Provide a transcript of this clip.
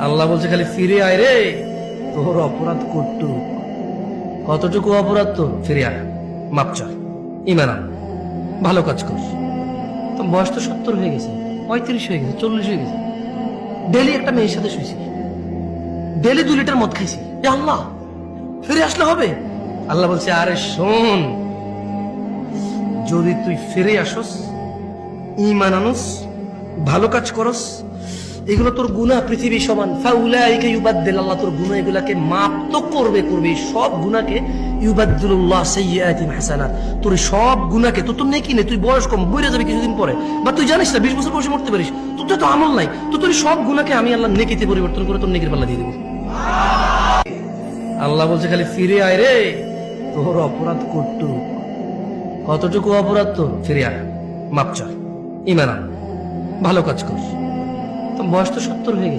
আল্লাহ বলছে খালি ফিরে আয় রে, তোর অপরাধ কটুক। কতটুকু অপরাধ তোর? ফিরে আয়, মাপ চা, ইমান আন, ভালো কাজ কর। তো বয়স তো 70 হয়ে গেছে, 35 হয়ে গেছে, 40 হয়ে গেছে, ডেলি একটা মেয়ের সাথে শুয়েছি, ডেলি 2 লিটার মদ খাইছি। এ আল্লাহ, ফিরে আসলে হবে? আল্লাহ বলছে আরে শোন, যদি তুই ফিরে আসস, ঈমান আনস, ভালো কাজ করস, এগুলো তোর গুনাহ পৃথিবী সমান, ফাউলাইকা ইউবাদদিল, আল্লাহ তোর গুনাহ এগুলাকে মাপ তো করবে, সব গুনাহকে ইউবাদদিলুল্লাহ সাইয়্যাতিহিম হাসানাত, তোর সব গুনাহকে, তোর নেকি নেই, তুই বয়স কম, মরে যাবে কিছুদিন পরে, বা তুই জানিস না 20 বছর বয়সে মরতে পারিস, তোর তো আমল নাই, তো তোর সব গুনাহকে আমি আল্লাহ নেকিতে পরিবর্তন করে তোর নেকির পাল্লা দিয়ে দেবো। আল্লাহ বলছে খালি ফিরে আয় রে, তোর অপরাধ কটুক। কতটুকু অপরাধ তোর? ফিরে আয়, মাপ চা, ঈমান আন, ভালো কাজ কর। তো বয়স তো 70 হয়ে গেছে।